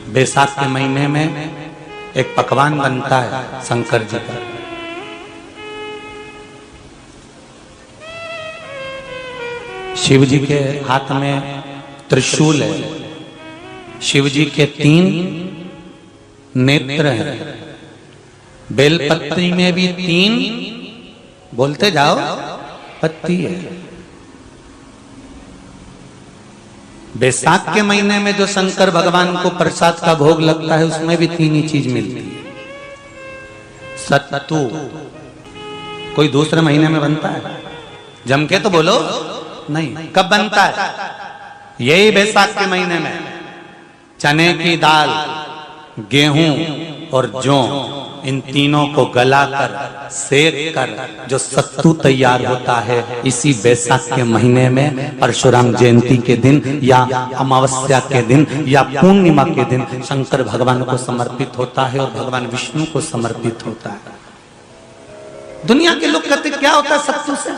बैसाख के महीने में एक पकवान बनता है शंकर जी का। शिव जी के हाथ में त्रिशूल है, शिव जी के 3 नेत्र हैं, बेलपत्री में भी 3 बोलते जाओ पत्ती है। बैसाख के महीने में जो शंकर भगवान को प्रसाद का भोग लगता है उसमें भी 3 ही चीज मिलती है। सत्तू कोई दूसरे महीने में बनता है? जम के तो बोलो नहीं। कब बनता है? यही बैसाख के महीने में। चने की दाल, गेहूं और जौ, इन तीनों को गलाकर सेक कर जो सत्तू तैयार होता है, इसी बैसाख के महीने में परशुराम जयंती के दिन या अमावस्या के दिन या पूर्णिमा के दिन शंकर भगवान को समर्पित होता है और भगवान विष्णु को समर्पित होता है। दुनिया के लोग कहते क्या होता है सत्तू से?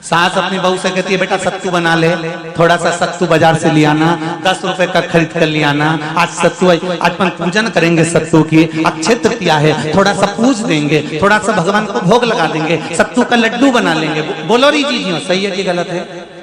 सास अपनी बहू से कहती है बेटा सत्तू बना ले, थोड़ा सा सत्तू बाजार से ले आना, 10 रुपए का खरीद कर ले आना। आज सत्तू, आज अपन पूजन करेंगे सत्तू की, अक्षय तृतीया है, थोड़ा सा पूज देंगे, थोड़ा सा भगवान को भोग लगा देंगे, सत्तू का लड्डू बना लेंगे। बोलो री जी सही है कि गलत है?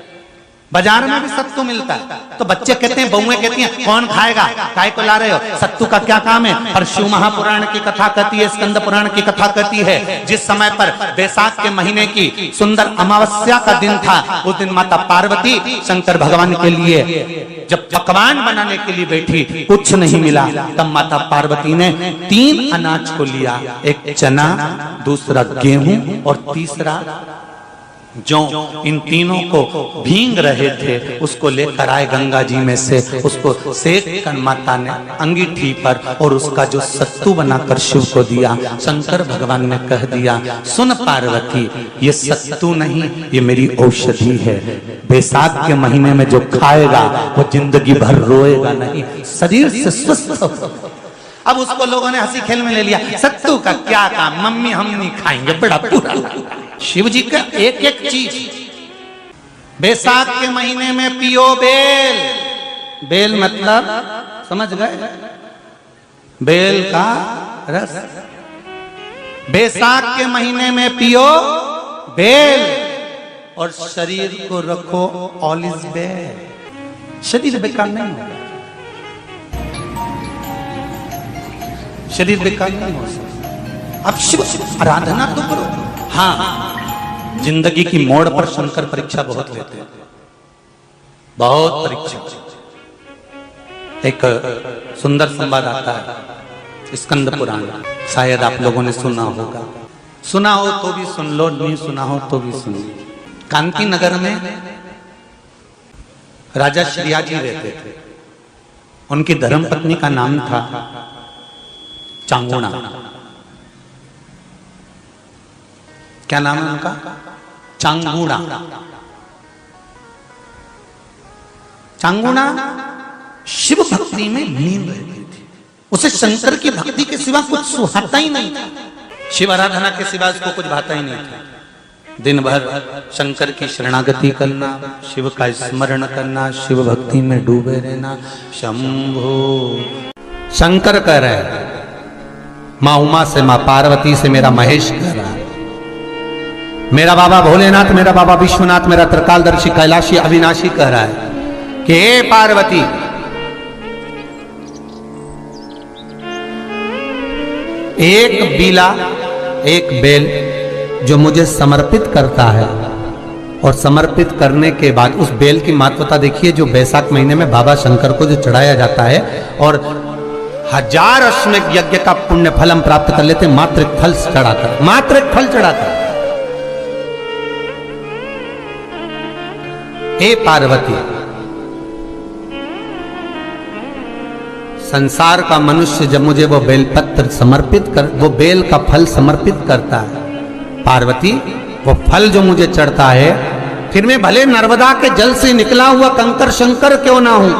बाजार में भी सत्तू मिलता है तो बच्चे कहते हैं, बहुएं कहती हैं कौन खाएगा, काय को ला रहे हो, सत्तू का क्या काम है? और शिव महापुराण की कथा कहती है, स्कंद पुराण की कथा कहती है, जिस समय पर बैसाख के महीने की सुंदर अमावस्या का दिन था, उस दिन माता पार्वती शंकर भगवान के लिए जब पकवान बनाने के लिए बैठी, कुछ नहीं मिला, तब माता पार्वती ने 3 अनाज को लिया, एक चना, दूसरा गेहूं और तीसरा जो, इन तीनों को भींग रहे थे उसको लेकर आए गंगा जी में से, उसको सेक कर माता ने अंगीठी पर और उसका जो सत्तू बनाकर शिव को दिया। शंकर भगवान ने कह दिया, सुन पार्वती, ये सत्तू नहीं, ये मेरी औषधि है। बैसाख के महीने में जो खाएगा वो जिंदगी भर रोएगा नहीं, शरीर से स्वस्थ होगा। अब उसको लोगों ने हंसी खेल में ले लिया, सत्तू का क्या काम, मम्मी हम नहीं खाएंगे, बड़ा पूरा। शिव जी का एक एक चीज। बैसाख के महीने में पियो बेल, बेल मतलब समझ गए, बेल का रस। बैसाख के महीने में पियो बेल और शरीर को रखो ऑलिव बेल, शरीर बेकार नहीं होगा, शरीर बेकार नहीं हो सकता। अब शिव आराधना तो करो। हाँ, जिंदगी की मोड़ पर शंकर परीक्षा बहुत लेते हैं, बहुत परीक्षा। एक सुंदर संवाद आता है स्कंद पुराण, शायद आप लोगों ने सुना होगा, सुना हो तो भी सुन लो, नहीं सुना हो तो भी सुन लो। कांति नगर में राजा श्रियाजी रहते थे, उनकी धर्मपत्नी का नाम था चांगुणा। क्या नाम है उनका? चांगुणा। चांगुणा शिव भक्ति में लीन रहती थी, उसे शंकर की भक्ति के सिवा कुछ सुहाता ही नहीं था, शिव आराधना के सिवा उसको कुछ भाता ही नहीं था। दिन भर शंकर की शरणागति करना, शिव का स्मरण करना, शिव भक्ति में डूबे रहना। शंभो शंकर कह रहे, माँ उमा से, माँ पार्वती से मेरा महेश कह रहा है, मेरा बाबा भोलेनाथ, मेरा बाबा विश्वनाथ, मेरा त्रिकालदर्शी कैलाशी अविनाशी कह रहा है कि हे पार्वती, एक बीला, एक बेल जो मुझे समर्पित करता है, और समर्पित करने के बाद उस बेल की महत्वता देखिए, जो बैसाख महीने में बाबा शंकर को जो चढ़ाया जाता है, और 1000 अश्वमेध यज्ञ का पुण्य फल हम प्राप्त कर लेते, मात्र एक फल चढ़ाकर, मात्र एक फल चढ़ाकर। हे पार्वती, संसार का मनुष्य जब मुझे वो बेलपत्र समर्पित कर, वो बेल का फल समर्पित करता है, पार्वती वो फल जो मुझे चढ़ता है, फिर मैं भले नर्मदा के जल से निकला हुआ कंकर शंकर क्यों ना हूं,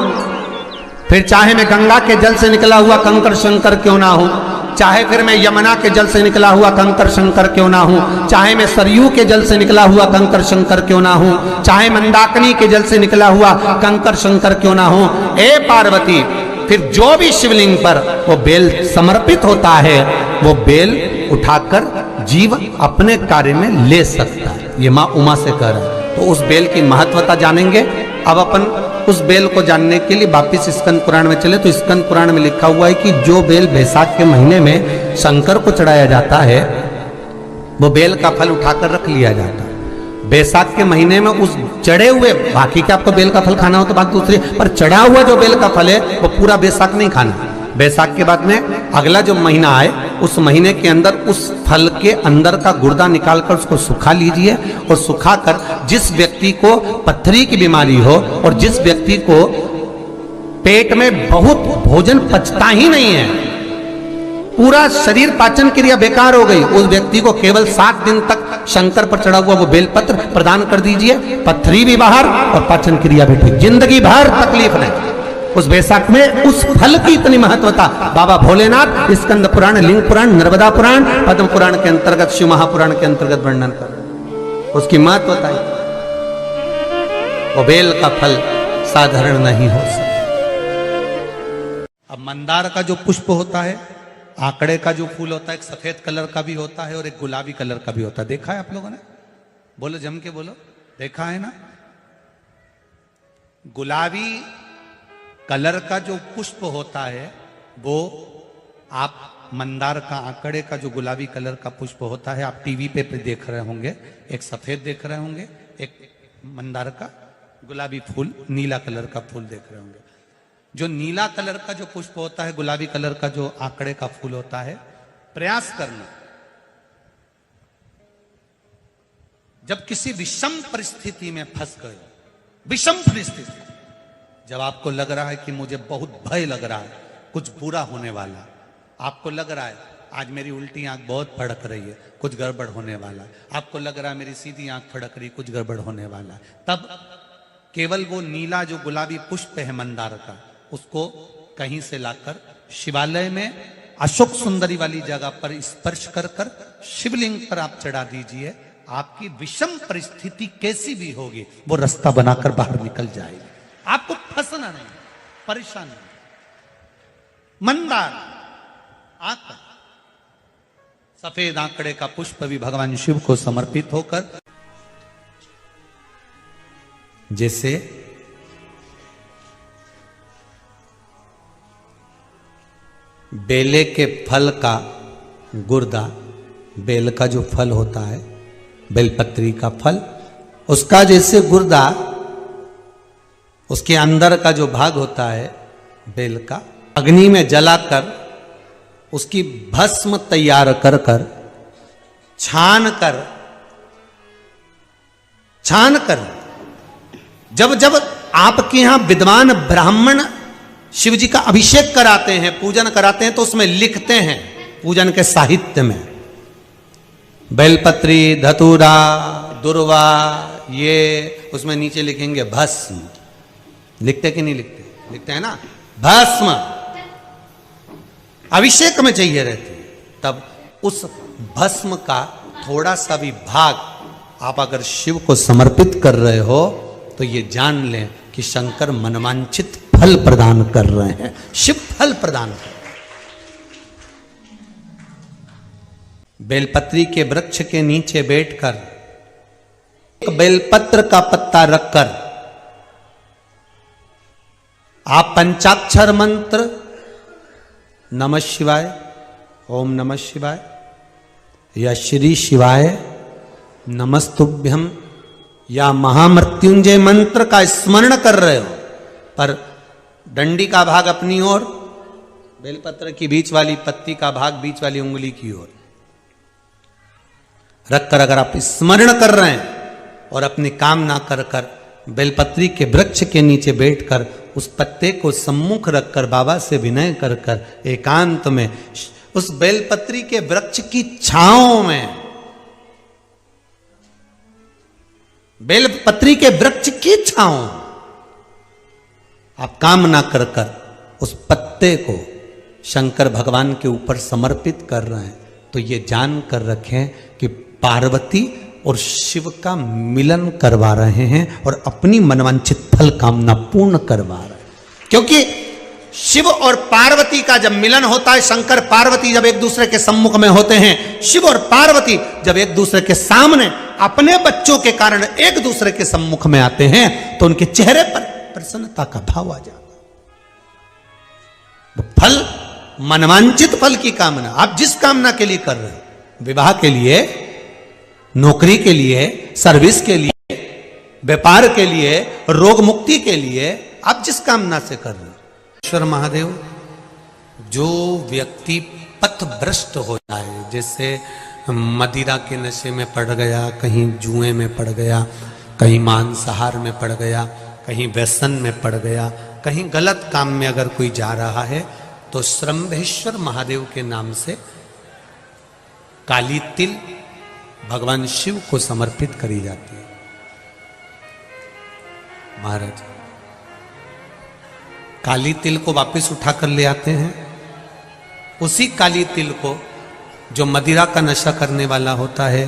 फिर चाहे मैं गंगा के जल से निकला हुआ कंकर शंकर क्यों ना हूं, चाहे फिर मैं यमुना के जल से निकला हुआ कंकर शंकर क्यों ना हूं, चाहे मैं सरयू के जल से निकला हुआ कंकर शंकर क्यों ना हूं, चाहे मंदाकिनी के जल से निकला हुआ कंकर शंकर क्यों ना हूं। ए पार्वती, फिर जो भी शिवलिंग पर वो बेल समर्पित होता है वो बेल उठाकर जीव अपने कार्य में ले सकता है। ये माँ उमा से कह रहा है। तो उस बेल की महत्वता जानेंगे। अब अपन उस बेल को जानने के लिए वापिस स्कंद पुराण में चले तो स्कंद पुराण में लिखा हुआ है कि जो बेल बैसाख के महीने में शंकर को चढ़ाया जाता है वो बेल का फल उठाकर रख लिया जाता है। बैसाख के महीने में उस चढ़े हुए, बाकी के आपको बेल का फल खाना हो तो बात दूसरी, पर चढ़ा हुआ जो बेल का फल है वो पूरा बैसाख नहीं खाना। बैसाख के बाद में अगला जो महीना आए उस महीने के अंदर उस फल के अंदर का गुर्दा निकालकर उसको सुखा लीजिए और सुखाकर जिस व्यक्ति को पथरी की बीमारी हो और जिस व्यक्ति को पेट में बहुत भोजन पचता ही नहीं है, पूरा शरीर पाचन क्रिया बेकार हो गई, उस व्यक्ति को केवल 7 दिन तक शंकर पर चढ़ा हुआ वो बेलपत्र प्रदान कर दीजिए। पथरी भी बाहर और पाचन क्रिया भी ठीक, जिंदगी भर तकलीफ नहीं। उस बैसाख में उस फल की इतनी महत्वता बाबा भोलेनाथ स्कंद पुराण, लिंग पुराण, नर्मदा पुराण, पद्म पुराण के अंतर्गत, शिव महापुराण के अंतर्गत वर्णन कर उसकी महत्वता है। वो बेल का फल साधारण नहीं हो सकता। अब मंदार का जो पुष्प होता है, आंकड़े का जो फूल होता है, एक सफेद कलर का भी होता है और एक गुलाबी कलर का भी होता है। देखा है आप लोगों ने? बोलो, जम के बोलो, देखा है ना? गुलाबी कलर का जो पुष्प होता है वो आप मंदार का, आंकड़े का जो गुलाबी कलर का पुष्प होता है आप टीवी पे देख रहे होंगे। एक सफेद देख रहे होंगे, एक मंदार का गुलाबी फूल, नीला कलर का फूल देख रहे होंगे। जो नीला कलर का जो पुष्प होता है, गुलाबी कलर का जो आंकड़े का फूल होता है, प्रयास करना जब किसी विषम परिस्थिति में फंस गए, विषम परिस्थिति, जब आपको लग रहा है कि मुझे बहुत भय लग रहा है, कुछ बुरा होने वाला, आपको लग रहा है आज मेरी उल्टी आंख बहुत फड़क रही है, कुछ गड़बड़ होने वाला है, आपको लग रहा है मेरी सीधी आंख फड़क रही, कुछ गड़बड़ होने वाला है, तब केवल वो नीला जो गुलाबी पुष्प है मंदार का, उसको कहीं से लाकर शिवालय में अशोक सुंदरी वाली जगह पर स्पर्श कर कर शिवलिंग पर आप चढ़ा दीजिए। आपकी विषम परिस्थिति कैसी भी होगी वो रास्ता बनाकर बाहर निकल जाएगी। आपको फंसना नहीं, परेशान नहीं। मंदार आंकड़ा, सफेद आंकड़े का पुष्प भी भगवान शिव को समर्पित होकर, जैसे बेले के फल का गुर्दा, बेल का जो फल होता है, बेलपत्री का फल, उसका जैसे गुर्दा, उसके अंदर का जो भाग होता है बेल का, अग्नि में जलाकर उसकी भस्म तैयार कर कर छान कर जब जब आपके यहां विद्वान ब्राह्मण शिव जी का अभिषेक कराते हैं, पूजन कराते हैं, तो उसमें लिखते हैं पूजन के साहित्य में बेलपत्री, धतूरा, दुर्वा, ये उसमें नीचे लिखेंगे भस्म। लिखते कि नहीं लिखते? लिखते हैं ना, भस्म अभिषेक में चाहिए रहती है। तब उस भस्म का थोड़ा सा भी भाग आप अगर शिव को समर्पित कर रहे हो तो ये जान लें कि शंकर मनवांछित फल प्रदान कर रहे हैं, शिव फल प्रदान कर रहे हैं। बेलपत्री के वृक्ष के नीचे बैठकर एक बेलपत्र का पत्ता रखकर आप पंचाक्षर मंत्र नमः शिवाय, ओम नमः शिवाय या श्री शिवाय नमस्तुभ्यम या महामृत्युंजय मंत्र का स्मरण कर रहे हो, पर डंडी का भाग अपनी ओर, बेलपत्र की बीच वाली पत्ती का भाग बीच वाली उंगली की ओर रखकर अगर आप स्मरण कर रहे हैं और अपनी कामना कर कर बेलपत्री के वृक्ष के नीचे बैठकर उस पत्ते को सम्मुख रखकर बाबा से विनय कर कर एकांत में उस बेलपत्री के वृक्ष की छांव में, बेलपत्री के वृक्ष की छांव आप कामना कर कर उस पत्ते को शंकर भगवान के ऊपर समर्पित कर रहे हैं, तो ये जान कर रखें कि पार्वती और शिव का मिलन करवा रहे हैं और अपनी मनवांछित फल कामना पूर्ण करवा रहे हैं। क्योंकि शिव और पार्वती का जब मिलन होता है, शंकर पार्वती जब एक दूसरे के सम्मुख में होते हैं, शिव और पार्वती जब एक दूसरे के सामने अपने बच्चों के कारण एक दूसरे के सम्मुख में आते हैं, तो उनके चेहरे पर प्रसन्नता का भाव आ जाता। फल, मनवांचित फल की कामना, आप जिस कामना के लिए कर रहे हो, विवाह के लिए, नौकरी के लिए, सर्विस के लिए, व्यापार के लिए, रोग मुक्ति के लिए, आप जिस कामना से कर रहे हो, ईश्वर महादेव, जो व्यक्ति पथभ्रष्ट हो जाए, जैसे मदिरा के नशे में पड़ गया, कहीं जुए में पड़ गया, कहीं मांसाहार में पड़ गया, कहीं व्यसन में पड़ गया, कहीं गलत काम में अगर कोई जा रहा है, तो श्रंभेश्वर महादेव के नाम से काली तिल भगवान शिव को समर्पित करी जाती है। महाराज काली तिल को वापस उठा कर ले आते हैं। उसी काली तिल को जो मदिरा का नशा करने वाला होता है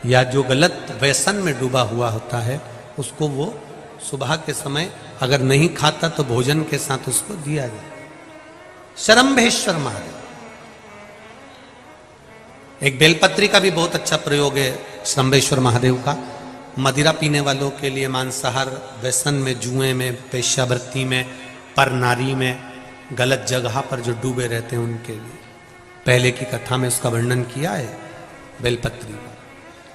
या जो गलत व्यसन में डूबा हुआ होता है, उसको वो सुबह के समय अगर नहीं खाता तो भोजन के साथ उसको दिया जाए। श्रंभेश्वर महादेव। एक बेलपत्री का भी बहुत अच्छा प्रयोग है श्रंभेश्वर महादेव का। मदिरा पीने वालों के लिए, मांसाहार, व्यसन में, जुए में, पेशावृत्ति में, पर नारी में, गलत जगह पर जो डूबे रहते हैं उनके लिए पहले की कथा में उसका वर्णन किया है बेलपत्री का।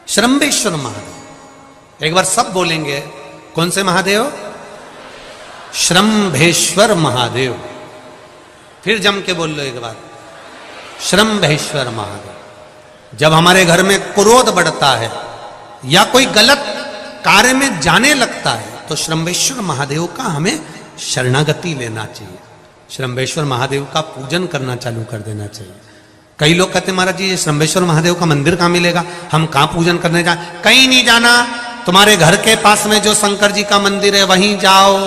श्रंभेश्वर महादेव। एक बार सब बोलेंगे, कौन से महादेव? श्रंभेश्वर महादेव। फिर जम के बोल लो एक बार, श्रंभेश्वर महादेव। जब हमारे घर में क्रोध बढ़ता है या कोई गलत कार्य में जाने लगता है, तो श्रंभेश्वर महादेव का हमें शरणागति लेना चाहिए। श्रंभेश्वर महादेव का पूजन करना चालू कर देना चाहिए। कई लोग कहते हैं महाराज जी, ये श्रंभेश्वर महादेव का मंदिर कहाँ मिलेगा, हम कहाँ पूजन करने जाए? कहीं नहीं जाना, तुम्हारे घर के पास में जो शंकर जी का मंदिर है वहीं जाओ,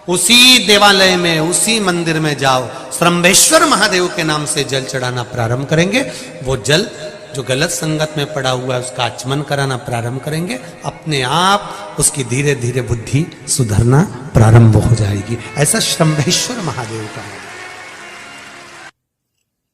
उसी देवालय में, उसी मंदिर में जाओ। श्रंभेश्वर महादेव के नाम से जल चढ़ाना प्रारंभ करेंगे। वो जल जो गलत संगत में पड़ा हुआ है उसका आचमन कराना प्रारंभ करेंगे। अपने आप उसकी धीरे धीरे बुद्धि सुधरना प्रारंभ हो जाएगी। ऐसा श्रंभेश्वर महादेव का है।